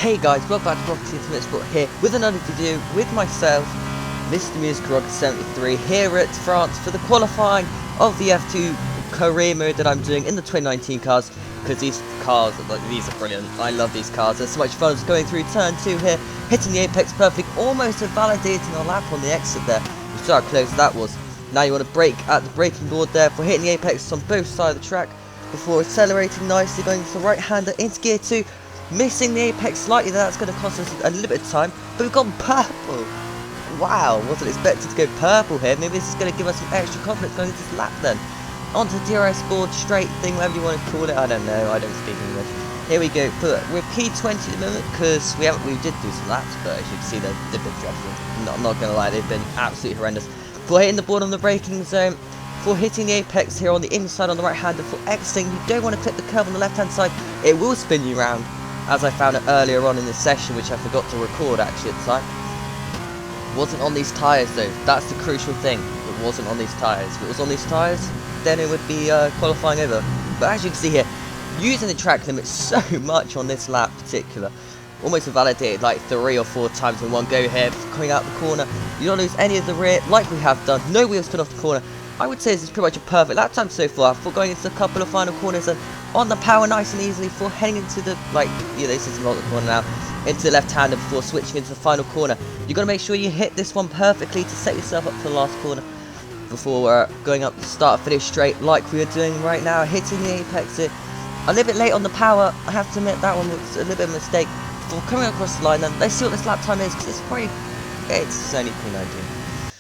Hey guys, welcome back to Rocket Team Sport here with another video with myself, Mr. Music Rocket 73 here at France for the qualifying of the F2 career mode that I'm doing in the 2019 cars, because these cars, these are brilliant. I love these cars. There's so much fun. Just going through turn 2 here, hitting the apex perfectly, almost validating a lap on the exit there. You saw how close that was. Now you want to brake at the braking board there for hitting the apex on both sides of the track before accelerating nicely, going to the right hander into gear 2. Missing the apex slightly there, that's going to cost us a little bit of time, but we've gone purple. Wow, wasn't expected to go purple here. Maybe this is going to give us some extra confidence going into this lap then. Onto the DRS board, straight thing, whatever you want to call it. I don't know, I don't speak English. Here we go, but we're P20 at the moment because we did do some laps, but as you can see they've been dreadful. I'm not going to lie, they've been absolutely horrendous. For hitting the board on the braking zone, for hitting the apex here on the inside on the right hander, for exiting, you don't want to clip the curve on the left hand side, it will spin you round. As I found it earlier on in this session, which I forgot to record actually at the time. Wasn't on these tyres though, that's the crucial thing. It wasn't on these tyres. If it was on these tyres, then it would be qualifying over. But as you can see here, using the track limit so much on this lap in particular, almost validated like 3 or 4 times in one go here, coming out the corner. You don't lose any of the rear like we have done. No wheels spin off the corner. I would say this is pretty much a perfect lap time so far for going into a couple of final corners and on the power nice and easily for heading into the, this is not the corner now, into the left hander before switching into the final corner. You've got to make sure you hit this one perfectly to set yourself up for the last corner before going up the start finish straight like we are doing right now, hitting the apex here. A little bit late on the power, I have to admit that one was a little bit of a mistake. Before coming across the line then, let's see what this lap time is because it's only P19.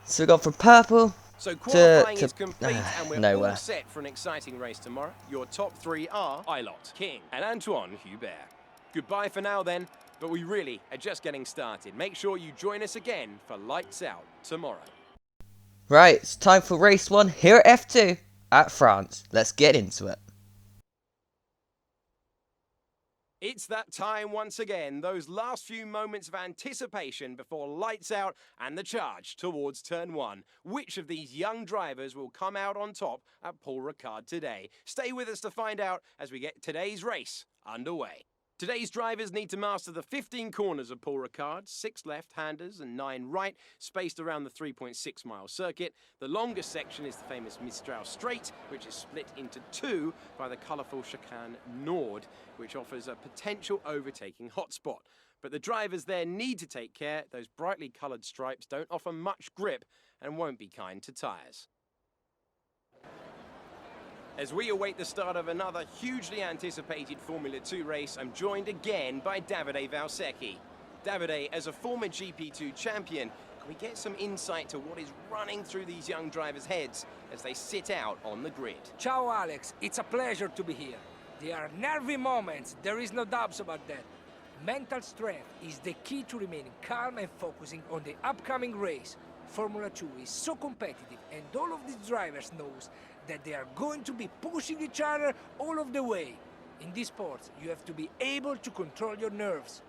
So we've gone from purple so qualifying is complete and we're nowhere. all set for an exciting race tomorrow. Your top 3 are Ilott, King and Antoine Hubert. Goodbye for now then, but we really are just getting started. Make sure you join us again for Lights Out tomorrow. Right, it's time for race 1 here at F2 at France. Let's get into it. It's that time once again, those last few moments of anticipation before lights out and the charge towards turn 1. Which of these young drivers will come out on top at Paul Ricard today? Stay with us to find out as we get today's race underway. Today's drivers need to master the 15 corners of Paul Ricard, 6 left-handers and 9 right, spaced around the 3.6-mile circuit. The longest section is the famous Mistral Straight, which is split into 2 by the colourful chicane Nord, which offers a potential overtaking hotspot. But the drivers there need to take care. Those brightly coloured stripes don't offer much grip and won't be kind to tyres. As we await the start of another hugely anticipated Formula 2 race, I'm joined again by Davide Valsecchi. Davide, as a former GP2 champion, can we get some insight to what is running through these young drivers' heads as they sit out on the grid? Ciao Alex, it's a pleasure to be here. There are nervy moments, there is no doubts about that. Mental strength is the key to remaining calm and focusing on the upcoming race. Formula 2 is so competitive and all of these drivers knows that they are going to be pushing each other all of the way. In this sport, you have to be able to control your nerves.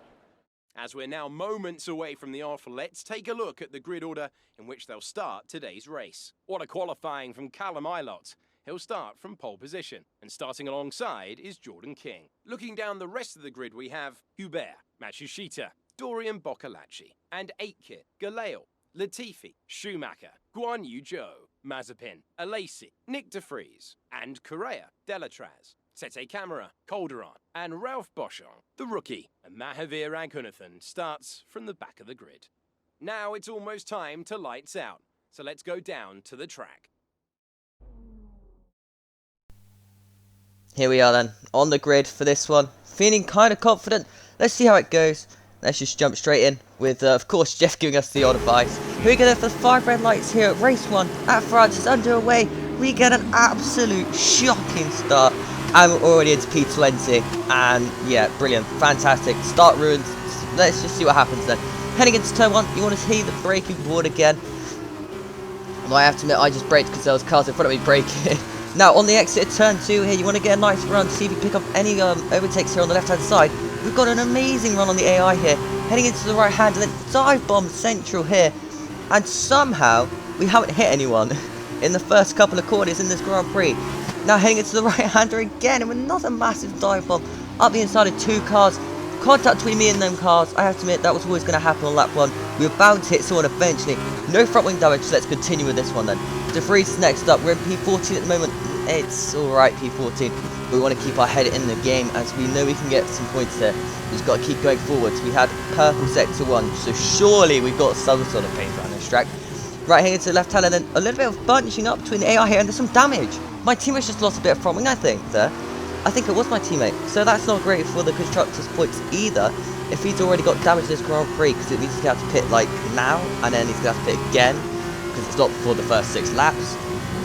As we're now moments away from the off, let's take a look at the grid order in which they'll start today's race. What a qualifying from Callum Ilott. He'll start from pole position, and starting alongside is Jordan King. Looking down the rest of the grid, we have Hubert, Matsushita, Dorian Boccolacci, and Aitken, Galeal, Latifi, Schumacher, Guan Yu Zhou, Mazepin, Alesi, Nick de Vries, and Correa, Delatraz, Tete Camara, Calderon, and Ralph Boschung, the rookie, and Mahavir Raghunathan starts from the back of the grid. Now it's almost time to lights out, so let's go down to the track. Here we are then, on the grid for this one. Feeling kind of confident. Let's see how it goes. Let's just jump straight in with, of course, Jeff giving us the odd advice. Here we go for the 5 red lights here at race 1 at France. It's underway. We get an absolute shocking start. And we're already into P20. And, yeah, brilliant. Fantastic. Start ruined. Let's just see what happens then. Heading into turn 1, you want to see the braking board again. And I have to admit, I just braked because there was cars in front of me braking. Now, on the exit of turn 2 here, you want to get a nice run, see if you pick up any overtakes here on the left-hand side. We've got an amazing run on the AI here, heading into the right hand, and then dive bomb central here. And somehow, we haven't hit anyone in the first couple of corners in this Grand Prix. Now heading into the right hander again, and with another massive dive bomb up the inside of 2 cars. contact between me and them cars. I have to admit, that was always going to happen on lap 1. We were bound to hit someone eventually. No front wing damage, so let's continue with this one then. De Vries is next up. We're in P14 at the moment. It's alright, P14. But we want to keep our head in the game, as we know we can get some points here. We've just got to keep going forwards. We had purple sector 1, so surely we've got some sort of paint around this track. Right here to the left hand, and then a little bit of bunching up between the AI here, and there's some damage. My teammate's just lost a bit of front wing, I think, there. I think it was my teammate, so that's not great for the constructor's points either. If he's already got damage this Grand Prix, because it means he's going to have to pit like now, and then he's going to have to pit again, because it's not before the first 6 laps.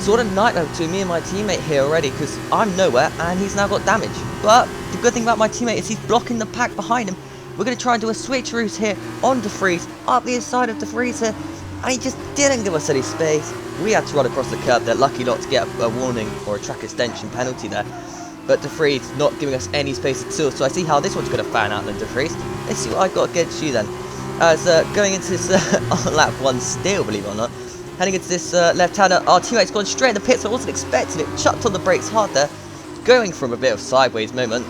Sort of nightmare between me and my teammate here already, because I'm nowhere, and he's now got damage. But the good thing about my teammate is he's blocking the pack behind him. We're going to try and do a switch route here on De Vries, up the inside of De Vries here, and he just didn't give us any space. We had to run across the curb there, lucky not to get a warning or a track extension penalty there. But De Vries not giving us any space at all, so I see how this one's going to fan out then, De Vries. Let's see what I've got against you then. As going into this on lap 1 still, believe it or not. Heading into this left-hander, our teammate's gone straight in the pits. I wasn't expecting it. Chucked on the brakes hard there, going from a bit of sideways moment.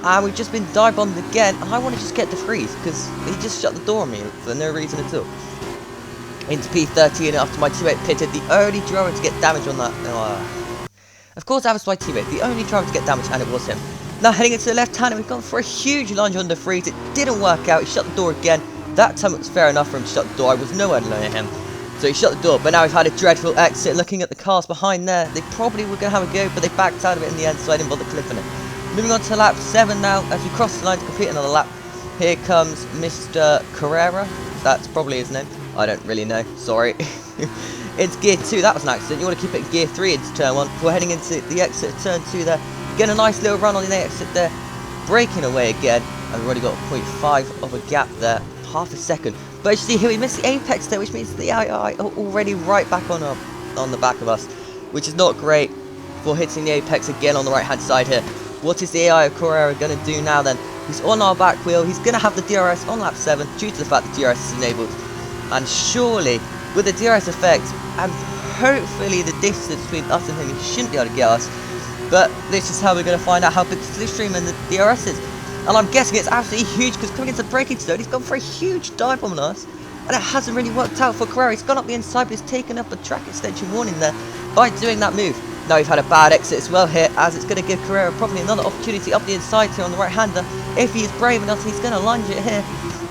And we've just been dive bombed again, and I want to just get De Vries, because he just shut the door on me for no reason at all. Into P13 after my teammate pitted, the only driver to get damage on that. Of course that was my teammate, the only driver to get damage, and it was him. Now heading into the left-hander, we've gone for a huge lunge on De Vries. It didn't work out, he shut the door again. That time it was fair enough for him to shut the door, I was nowhere near him. So he shut the door, but now we've had a dreadful exit. Looking at the cars behind there, they probably were going to have a go, but they backed out of it in the end, so I didn't bother clipping it. Moving on to lap 7 now, as we cross the line to complete another lap. Here comes Mr. Carrera, that's probably his name. I don't really know, sorry. It's gear 2, that was an accident. You want to keep it in gear 3 into turn 1. We're heading into the exit of turn 2 there. Getting a nice little run on the exit there. Braking away again, and we've already got a 0.5 of a gap there. Half a second. But you see here we missed the apex there, which means the AI are already right back on the back of us, which is not great for hitting the apex again on the right hand side here. What is the AI of Carrera going to do now then? He's on our back wheel, he's going to have the DRS on lap 7 due to the fact the DRS is enabled. And surely, with the DRS effect, and hopefully the distance between us and him, he shouldn't be able to get us. But this is how we're going to find out how big the slipstream and the DRS is. And I'm guessing it's absolutely huge, because coming into the braking zone, he's gone for a huge dive on us. And it hasn't really worked out for Carrera. He's gone up the inside, but he's taken up a track extension warning there by doing that move. Now we've had a bad exit as well here, as it's going to give Carrera probably another opportunity up the inside here on the right-hander. If he is brave enough, he's going to lunge it here.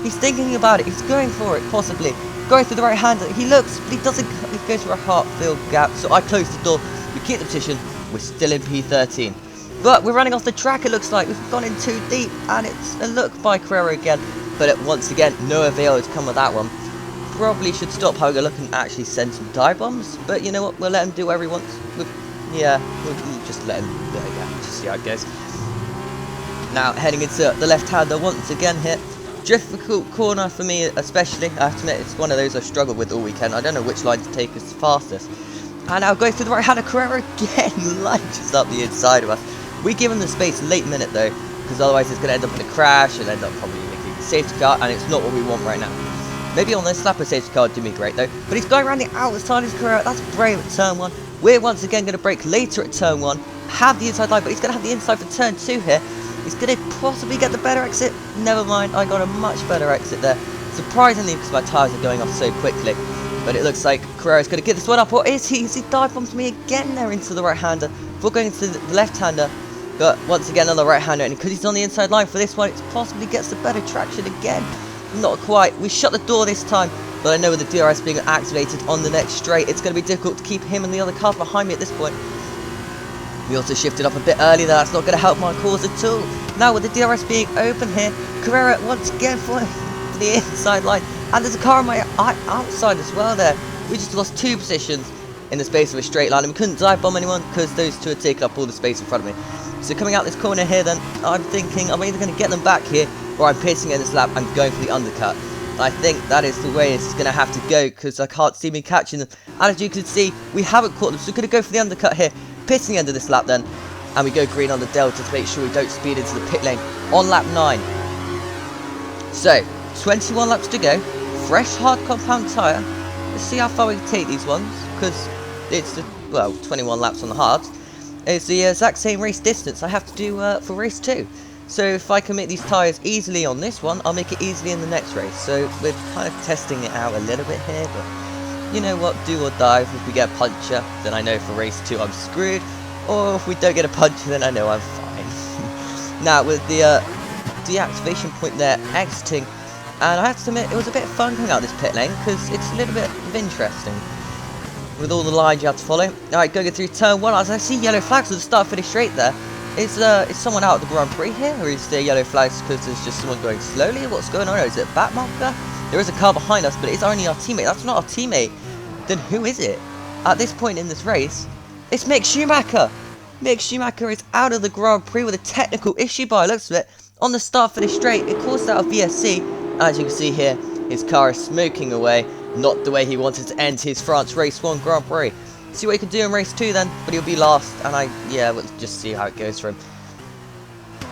He's thinking about it. He's going for it, possibly. Going through the right-hander. He looks, but he doesn't. He goes for a heart-filled gap. So I close the door. We keep the position. We're still in P13. But we're running off the track, it looks like. We've gone in too deep, and it's a look by Carrera again. But once again, no avail has come with that one. Probably should stop having a look and actually send some dive bombs. But you know what? We'll let him do whatever he wants. We'll just let him just see how it goes. Now, heading into the left-hander once again here. Difficult corner for me, especially. I have to admit, it's one of those I've struggled with all weekend. I don't know which line to take as fastest. And now going through the right-hander, Carrera again lunges up the inside of us. We give him the space late minute though, because otherwise it's going to end up in a crash and end up probably making a safety car, and it's not what we want right now. Maybe on this lap a safety car would do me great though, but he's going around the outside of his Carrera. That's brave at turn 1. We're once again going to brake later at turn 1, have the inside line, but he's going to have the inside for turn 2 here. He's going to possibly get the better exit. Never mind, I got a much better exit there. Surprisingly, because my tyres are going off so quickly. But it looks like Carrera's going to get this one up, or is he? He dive bombs me again there into the right-hander. Before going into the left-hander, but once again on the right-hander, and because he's on the inside line for this one, it possibly gets the better traction again. Not quite. We shut the door this time, but I know with the DRS being activated on the next straight, it's going to be difficult to keep him and the other cars behind me at this point. We also shifted up a bit early there. That's not going to help my cause at all. Now with the DRS being open here, Carrera once again for the inside line, and there's a car on my outside as well there. We just lost 2 positions in the space of a straight line, and we couldn't dive bomb anyone because those 2 had taken up all the space in front of me. So coming out this corner here then, I'm thinking I'm either going to get them back here, or I'm pitching in this lap and going for the undercut. I think that is the way it's going to have to go, because I can't see me catching them. And as you can see, we haven't caught them, so we're going to go for the undercut here, pitching the end of this lap then, and we go green on the delta to make sure we don't speed into the pit lane on lap 9. So, 21 laps to go, fresh hard compound tyre. Let's see how far we can take these ones, because it's, 21 laps on the hards. It's the exact same race distance I have to do for race 2. So if I can make these tyres easily on this one, I'll make it easily in the next race. So we're kind of testing it out a little bit here, but you know what, do or die. If we get a puncture, then I know for race 2 I'm screwed, or if we don't get a puncture, then I know I'm fine. Now with the deactivation point there exiting, and I have to admit it was a bit fun coming out this pit lane because it's a little bit of interesting with all the lines you have to follow. Alright, going through turn 1, as I see yellow flags at the start finish straight there. Is someone out of the Grand Prix here, or is there yellow flags because there's just someone going slowly? What's going on? Or is it a back marker? There is a car behind us, but it's only our teammate. That's not our teammate. Then who is it? At this point in this race, it's Mick Schumacher. Mick Schumacher is out of the Grand Prix with a technical issue by the looks of it. On the start finish straight, it caused out a VSC. As you can see here, his car is smoking away. Not the way he wanted to end his France Race 1 Grand Prix. See what he can do in race 2 then, but he'll be last, and we'll just see how it goes for him.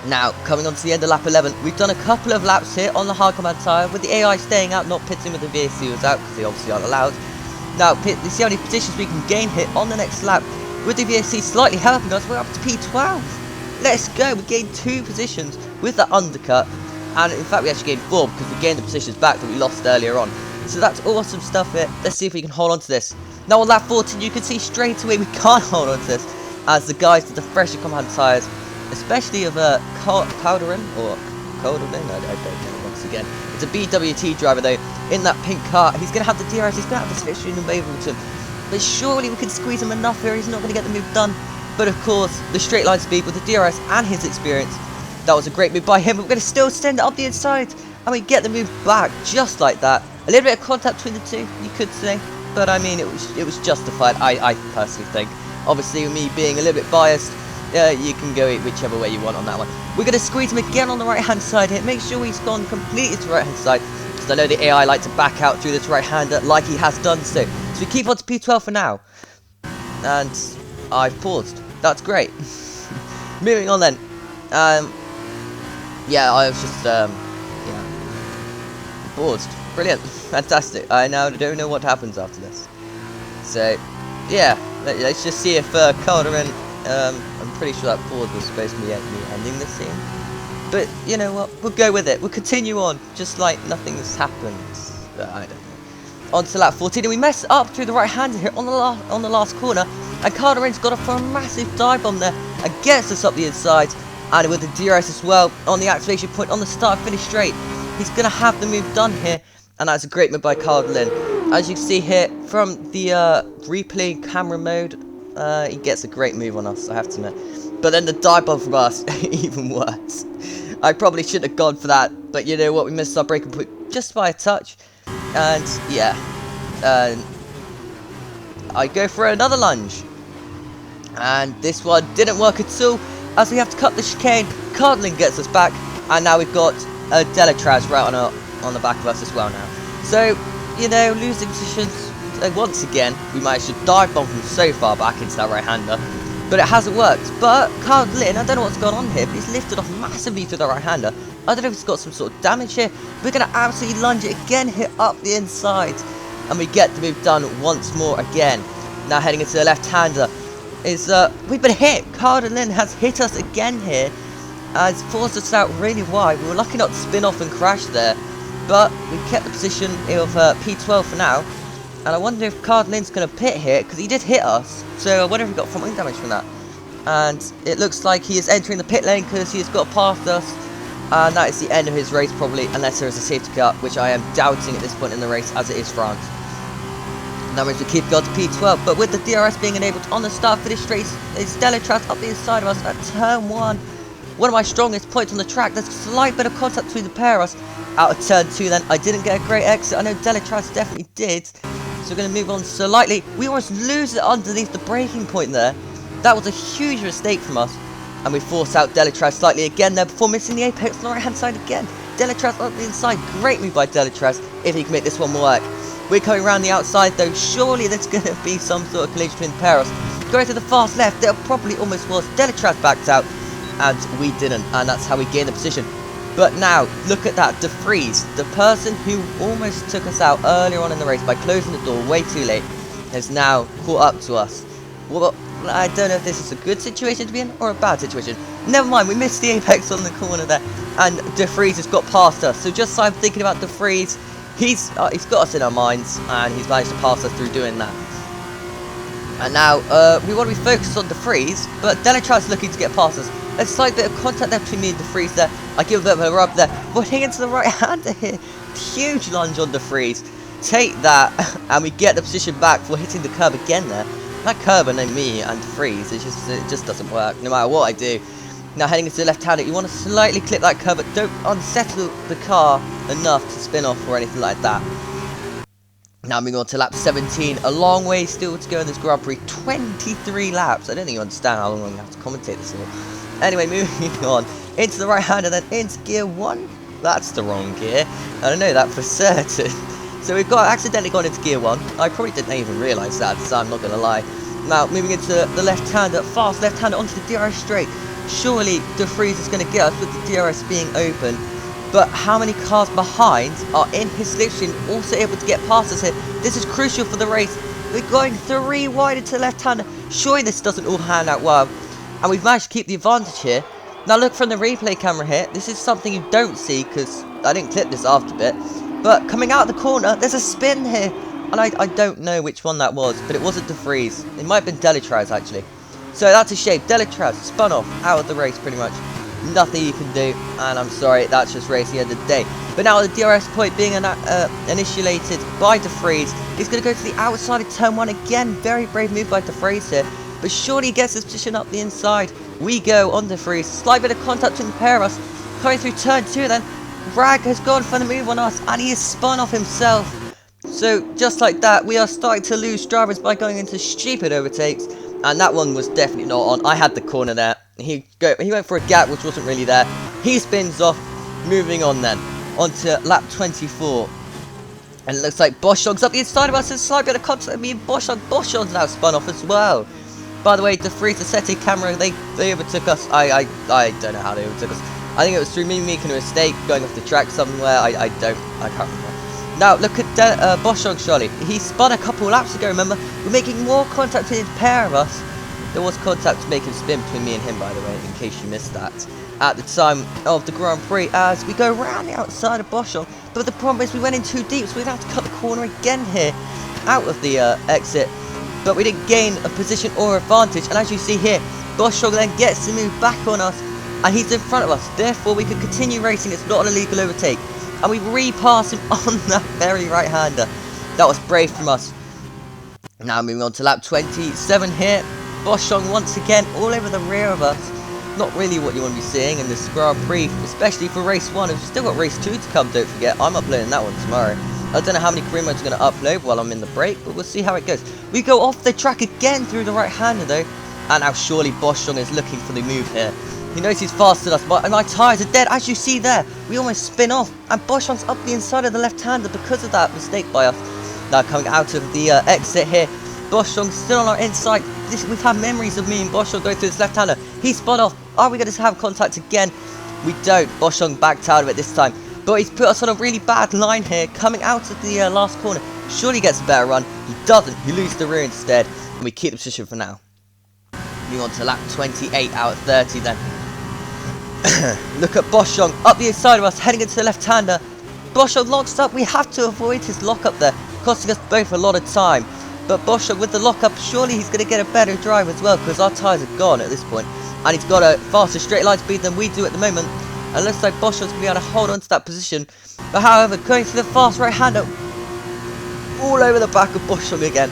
Now, coming on to the end of lap 11, we've done a couple of laps here on the hard command tyre, with the AI staying out, not pitting with the VSC was out, because they obviously aren't allowed. Now, let's see how many positions we can gain here on the next lap. With the VSC slightly helping us, we're up to P12. Let's go, we gained 2 positions with that undercut, and in fact we actually gained 4, because we gained the positions back that we lost earlier on. So that's awesome stuff here. Let's see if we can hold on to this. Now on lap 14, you can see straight away we can't hold on to this, as the guys with the fresher command tyres, especially of Calderin, or Calderin, I don't know, once again. It's a BWT driver though, in that pink car. He's going to have the DRS, he's going to have the switch in available to him. But surely we can squeeze him enough here, he's not going to get the move done. But of course, the straight line speed with the DRS and his experience, that was a great move by him. But we're going to still send it up the inside, and we get the move back just like that. A little bit of contact between the two, you could say. But I mean, it was justified, I personally think. Obviously, with me being a little bit biased, you can go whichever way you want on that one. We're going to squeeze him again on the right-hand side here. Make sure he's gone completely to the right-hand side, because I know the AI like to back out through this right-hander like he has done so. So we keep on to P12 for now. And I've paused. That's great. Moving on then. Yeah, I was just, paused. Brilliant. Fantastic. I now don't know what happens after this. So, yeah. Let's just see if Calderin, I'm pretty sure that pause was supposed to be me ending this scene. But, you know what? We'll go with it. We'll continue on, just like nothing's happened. I don't know. On to lap 14, and we mess up through the right hand here on the last corner. And Calderin's got off for a massive dive bomb there and gets us up the inside. And with the DRS as well, on the activation point, on the start finish straight, he's going to have the move done here. And that's a great move by Calderin. As you can see here, from the replay camera mode, he gets a great move on us, I have to admit. But then the dive bomb from us, even worse. I probably shouldn't have gone for that, but you know what, we missed our breaking point just by a touch. And yeah, I go for another lunge. And this one didn't work at all, as we have to cut the chicane. Calderin gets us back, and now we've got Delatraz right on the back of us as well now. So, you know, losing positions, once again, we managed to dive bomb from so far back into that right-hander, but it hasn't worked. But Calderin, I don't know what's going on here, but he's lifted off massively to the right-hander. I don't know if he's got some sort of damage here. We're going to absolutely lunge it again here up the inside, and we get the move done once more again. Now heading into the left-hander is, we've been hit. Calderin has hit us again here, has forced us out really wide. We were lucky not to spin off and crash there, but we kept the position of P12 for now. And I wonder if Calderin's going to pit here, because he did hit us. So I wonder if he got front wing damage from that. And it looks like he is entering the pit lane because he has got past us. And that is the end of his race probably, unless there is a safety car, which I am doubting at this point in the race, as it is France. That means we keep going to P12, but with the DRS being enabled on the start for this race, it's Delatraz up the inside of us at turn 1. One of my strongest points on the track. There's a slight bit of contact between the pair of us. Out of turn 2 then, I didn't get a great exit. I know Delatraz definitely did. So we're going to move on slightly. We almost lose it underneath the braking point there. That was a huge mistake from us. And we force out Delatraz slightly again there before missing the apex on the right hand side again. Delatraz up the inside. Great move by Delatraz if he can make this one work. We're coming around the outside though. Surely there's going to be some sort of collision between the pair of us. Going to the fast left. There probably almost was. Delatraz backed out. And we didn't. And that's how we gained the position. But now, look at that, De Vries, the person who almost took us out earlier on in the race by closing the door way too late, has now caught up to us. Well, I don't know if this is a good situation to be in or a bad situation, Never mind, we missed the apex on the corner there, and De Vries has got past us. So just so I'm thinking about De Vries, he's got us in our minds, and he's managed to pass us through doing that. And now, we want to be focused on De Vries, but Delatraz looking to get past us. A slight bit of contact there between me and De Vries there. I give a bit of a rub there. We're hitting into the right-hander here. Huge lunge on De Vries. Take that, and we get the position back for hitting the curb again there. That curb and then me and De Vries, it just doesn't work, no matter what I do. Now heading into the left-hander, you want to slightly clip that curb, but don't unsettle the car enough to spin off or anything like that. Now moving on to lap 17, a long way still to go in this Grand Prix, 23 laps. I don't think you understand how long I'm going to have to commentate this for. Anyway, moving on, into the right-hander, then into gear 1. That's the wrong gear, I don't know that for certain. So we've got accidentally gone into gear 1. I probably didn't even realise that, so I'm not going to lie. Now moving into the left-hander, fast left-hander onto the DRS straight. Surely De Vries is going to get us with the DRS being open. But how many cars behind are in his slipstream also able to get past us here? This is crucial for the race. We're going 3 wide into the left-hander. Surely this doesn't all hand out well. And we've managed to keep the advantage here. Now look from the replay camera here. This is something you don't see because I didn't clip this after a bit. But coming out of the corner, there's a spin here. And I don't know which one that was, but it wasn't De Vries. It might have been Delatraz actually. So that's a shame. Delatraz spun off out of the race pretty much. Nothing you can do, and I'm sorry, that's just racing at the end of the day. But now the DRS point being initiated by De Vries, he's going to go to the outside of turn 1 again. Very brave move by De Vries here, but surely he gets his position up the inside. We go on De Vries, slight bit of contact between the pair of us. Coming through turn 2 then, Bragg has gone for the move on us, and he has spun off himself. So just like that, we are starting to lose drivers by going into stupid overtakes. And that one was definitely not on. I had the corner there. He went for a gap which wasn't really there. He spins off. Moving on then. Onto lap 24. And it looks like Boschong's up the inside of us. There's a slight bit of contact with me and Boschong. Boschong's now spun off as well. By the way, De Vries, the setting camera, they overtook us. I don't know how they overtook us. I think it was through me making a mistake, going off the track somewhere. I can't remember. Now, look at Boschong, surely. He spun a couple laps ago, remember? We're making more contact with the pair of us. There was contact to make him spin between me and him, by the way, in case you missed that. At the time of the Grand Prix, as we go round the outside of Boschong. But the problem is we went in too deep, so we'd have to cut the corner again here, out of the exit. But we didn't gain a position or advantage. And as you see here, Boschong then gets to move back on us. And he's in front of us. Therefore, we can continue racing. It's not an illegal overtake. And we re-pass him on that very right-hander. That was brave from us. Now moving on to lap 27 here. Boschong once again all over the rear of us. Not really what you want to be seeing in this Grand Prix, especially for race 1. We've still got race 2 to come, don't forget. I'm uploading that one tomorrow. I don't know how many career modes I'm going to upload while I'm in the break, but we'll see how it goes. We go off the track again through the right-hander though. And now surely Boschong is looking for the move here. He knows he's faster than us, but my tyres are dead. As you see there, we almost spin off. And Boschong's up the inside of the left-hander because of that mistake by us. Now coming out of the exit here, Boschong's still on our inside. We've had memories of me and Boschong going through this left-hander. He spun off. Are we going to have contact again? We don't. Boschong backed out of it this time. But he's put us on a really bad line here, coming out of the last corner. Surely he gets a better run. He doesn't. He loses the rear instead. And we keep the position for now. Moving on to lap 28 out of 30 then. Look at Boschong up the inside of us, heading into the left-hander. Boschong locks up. We have to avoid his lock-up there, costing us both a lot of time. But Boschong with the lock-up, surely he's going to get a better drive as well, because our tyres are gone at this point. And he's got a faster straight line speed than we do at the moment. And looks like Boschong's going to be able to hold on to that position. But however, going through the fast right-hander, all over the back of Boschong again.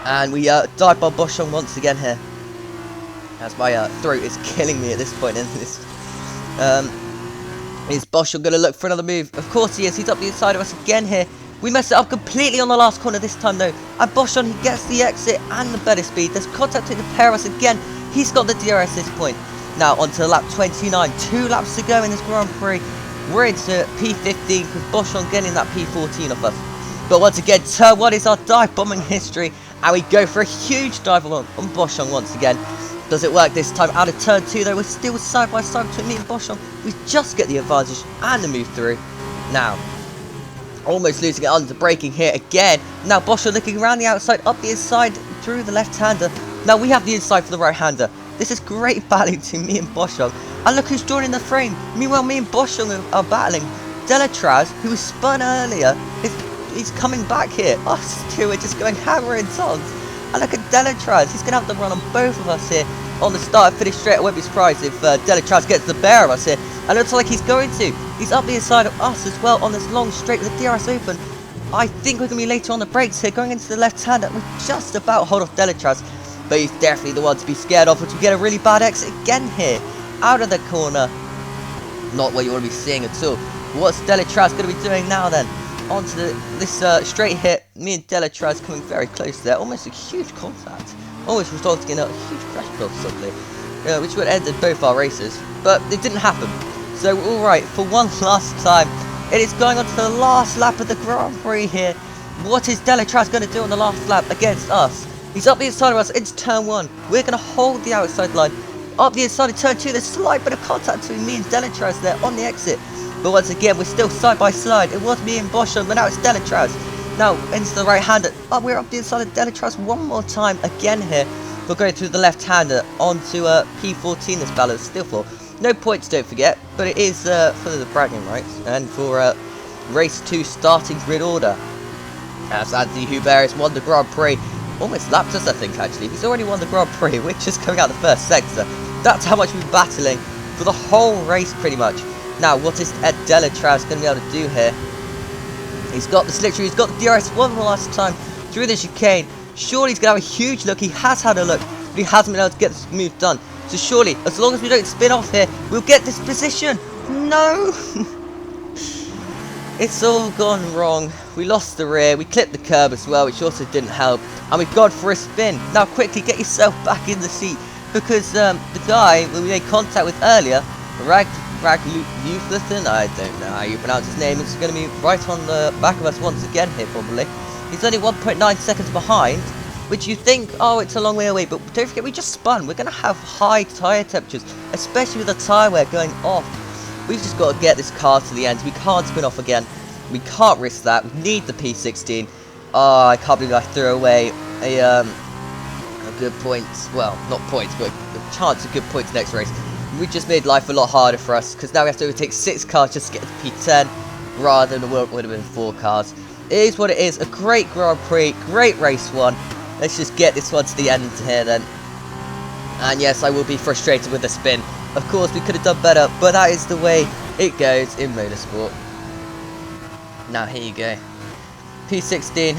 And we dive by Boschong once again here. As my throat is killing me at this point in this. Is Boschong going to look for another move? Of course he is. He's up the inside of us again here. We messed it up completely on the last corner this time though. And Boschong, he gets the exit and the better speed. There's contact between the pair of us again. He's got the DRS this point. Now onto lap 29. 2 laps to go in this Grand Prix. We're into P15 because Boschong getting that P14 off us. But once again, turn 1 is our dive bombing history. And we go for a huge dive on Boschong once again. Does it work this time? Out of turn 2 though, we're still side by side between me and Boschong. We just get the advantage and the move through. Now, almost losing it under braking here again. Now Boschong looking around the outside, up the inside, through the left-hander. Now we have the inside for the right-hander. This is great battling between me and Boschung. And look who's joining the frame. Meanwhile, me and Boschung are battling. Delatraz, who was spun earlier, he's coming back here. Us two are just going hammer and tongs. And look at Delatraz. He's going to have the run on both of us here on the start and finish straight. I won't be surprised if Delatraz gets the bear of us here. And it looks like he's going to. He's up the inside of us as well on this long straight with the DRS open. I think we're going to be later on the brakes here, going into the left-hander. We just about hold off Delatraz, but he's definitely the one to be scared of, which we get a really bad exit again here. Out of the corner. Not what you want to be seeing at all. What's Delatraz going to be doing now then? Onto this straight hit. Me and Delatraz coming very close there. Almost a huge contact. Almost resulting in a huge crash kill suddenly. Which would have ended both our races. But it didn't happen. So alright, for one last time. It is going on to the last lap of the Grand Prix here. What is Delatraz going to do on the last lap against us? He's up the inside of us into turn 1. We're going to hold the outside line. Up the inside of turn 2, there's a slight bit of contact between me and Delatraz there on the exit. But once again, we're still side by side. It was me and Boschung, but now it's Delatraz. Now into the right-hander. Oh, we're up the inside of Delatraz one more time again here. We're going through the left-hander onto P14 this battle is still for. No points, don't forget, but it is for the bragging rights and for race 2 starting grid order. As Anthony Hubert has won the Grand Prix, almost lapped us I think actually. He's already won the Grand Prix, we're just coming out the first sector. That's how much we've been battling for the whole race pretty much. Now what is Ed Delatraz going to be able to do here? He's got the slick, he's got the DRS one more last time through the chicane. Surely he's going to have a huge look, he has had a look, but he hasn't been able to get this move done. So surely, as long as we don't spin off here, we'll get this position. No! It's all gone wrong. We lost the rear, we clipped the curb as well, which also didn't help. And we've gone for a spin. Now quickly, get yourself back in the seat. Because the guy we made contact with earlier, Ragluthithan, I don't know how you pronounce his name, it's going to be right on the back of us once again here probably. He's only 1.9 seconds behind. Which you think, oh, it's a long way away, but don't forget, we just spun. We're going to have high tyre temperatures, especially with the tyre wear going off. We've just got to get this car to the end. We can't spin off again. We can't risk that. We need the P16. Oh, I can't believe I threw away a good points. Well, not points, but a chance of good points next race. We just made life a lot harder for us, because now we have to overtake 6 cars just to get to P10, rather than it would have been 4 cars. It is what it is. A great Grand Prix, great race 1. Let's just get this one to the end here then. And yes, I will be frustrated with the spin. Of course, we could have done better, but that is the way it goes in motorsport. Now, here you go. P16.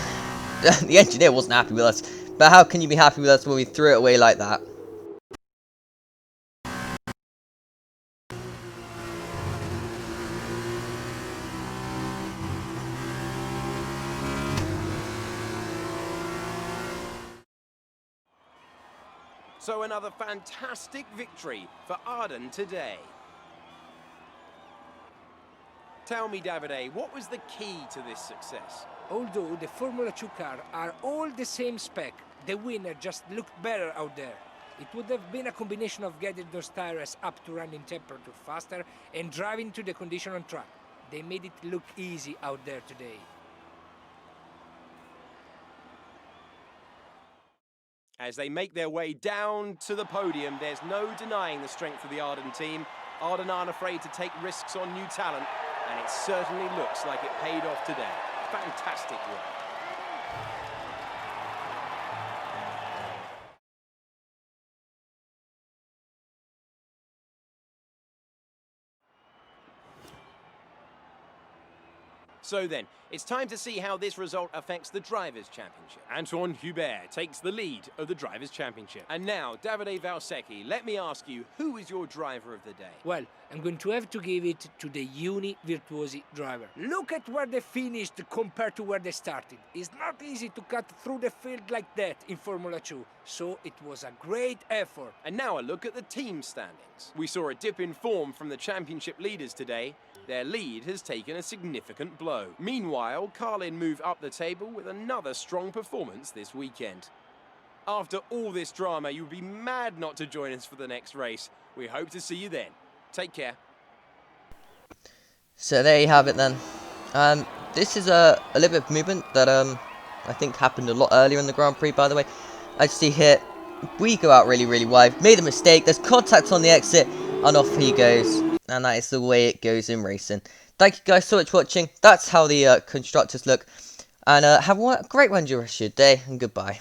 The engineer wasn't happy with us. But how can you be happy with us when we threw it away like that? So another fantastic victory for Arden today. Tell me, Davide, what was the key to this success? Although the Formula 2 cars are all the same spec, the winner just looked better out there. It would have been a combination of getting those tires up to running temperature faster and driving to the condition on track. They made it look easy out there today. As they make their way down to the podium, there's no denying the strength of the Arden team. Arden aren't afraid to take risks on new talent, and it certainly looks like it paid off today. Fantastic work. So then, it's time to see how this result affects the Drivers' Championship. Antoine Hubert takes the lead of the Drivers' Championship. And now, Davide Valsecchi, let me ask you, who is your driver of the day? Well, I'm going to have to give it to the Uni Virtuosi driver. Look at where they finished compared to where they started. It's not easy to cut through the field like that in Formula 2, so it was a great effort. And now a look at the team standings. We saw a dip in form from the championship leaders today. Their lead has taken a significant blow. Meanwhile, Carlin moved up the table with another strong performance this weekend. After all this drama, you'd be mad not to join us for the next race. We hope to see you then. Take care. So there you have it then. This is a little bit of movement that I think happened a lot earlier in the Grand Prix, by the way. I see here We go out really wide. Made a mistake. There's contact on the exit. And off he goes. And that is the way it goes in racing. Thank you guys so much for watching. That's how the constructors look. And have a great one, rest of your day. And goodbye.